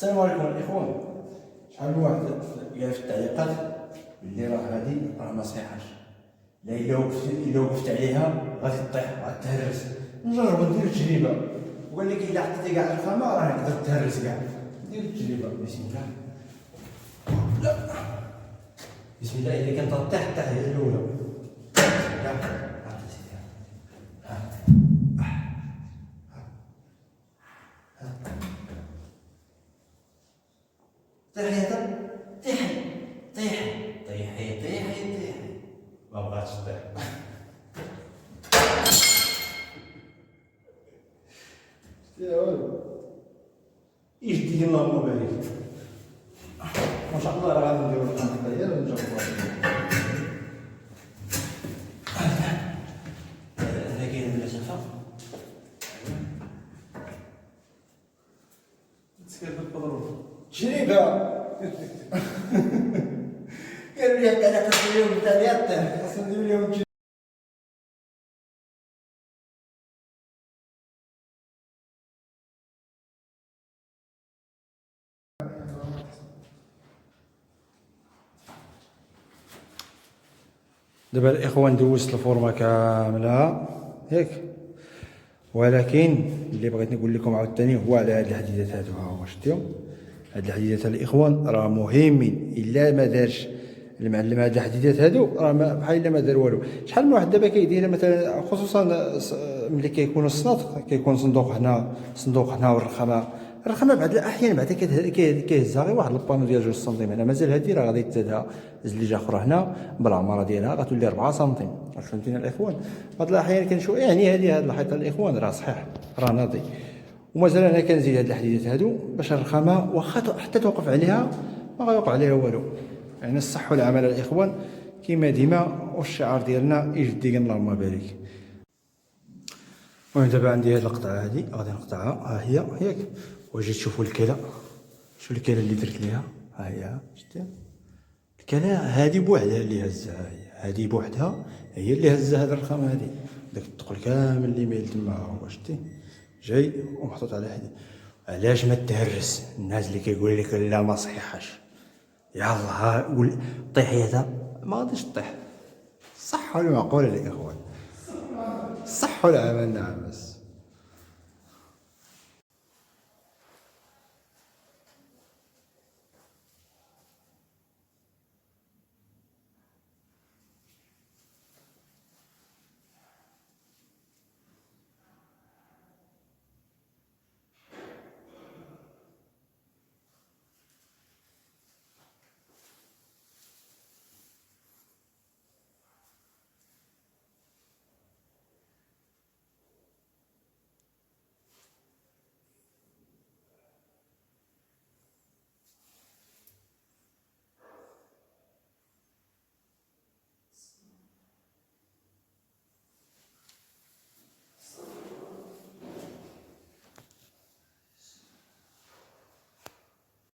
السلام عليكم الاخوان. شحال من واحد قال في التعليقات بلي راه هادي راه ما صحيحاش، لا الا وقفت عليها غادي تطيح غتهرس. نجربو ندير تجربه، وقال لك الا حطيتي كاع الخامه راه تقدر تهرس كاع. ندير التجربه. بسم الله. لا بسم الله. اذا كانت طيح هي الاولى. طيحي طيحي طيحي طيحي طيحي طيحي. ما بغاتش تطيح. يجدي اللهم بارك. ما شاء الله راه غادي نديرو القناة ديالنا ونجربوها. هنا كاين المسافة. تجربة. قالوا لي هكا انا خاصني اليوم الثاني طيح، خاصني ندير اليوم تجربة. دابا الاخوان دوزت الفورمه كامله ياك، ولكن اللي بغيت نقول لكم عاوتاني هو على هاد الحديدات هادو. ها هما شتيهم هاد الحديدات الاخوان راه مهمين. الا ما دارش المعلم هاد الحديدات هادو راه بحال الا ما دار والو. شحال من واحد دابا كيدير مثلا، خصوصا ملي كيكون الصنط، كيكون صندوق هنا والرخامه بعض الاحيان بعدا كيهزها غير واحد البانو ديال 2 سنتيم. هنا مازال هادي راه غادي تزادها زليجه اخرى هنا بالعماره ديالها غتولي 4 سنتيم. فهمتينا الاخوان؟ بعض الاحيان كنشوف يعني هاد الحيطه الاخوان راه صحيح راه ناضي، ومازال انا كنزيد هاد الحديدات هادو باش الرخامه واخا حتى توقف عليها ما غيوقع عليها والو. يعني الصح والعمل الاخوان كما ديما، والشعار ديالنا يجدي اللهم بارك. المهم دابا عندي هاد القطعه هادي غادي نقطعها. ها هي ياك، واجي تشوفوا الكلا. شوف الكلا اللي درت ليها. ها هي شتي الكلا هادي بوحدها اللي هزها. هادي بوحدها هي اللي هزها هاد الرخام هادي. داك الثقل كامل اللي مايل تما هو شتي جاي ومحطوط على حديد. علاش ما تهرس؟ الناس اللي كيقول لك لا ما صحيحاش، يلا قول طيحي هذا ما غاديش طيح. صح ولا معقول الاخوان؟ صح ولا عمل؟ نعم.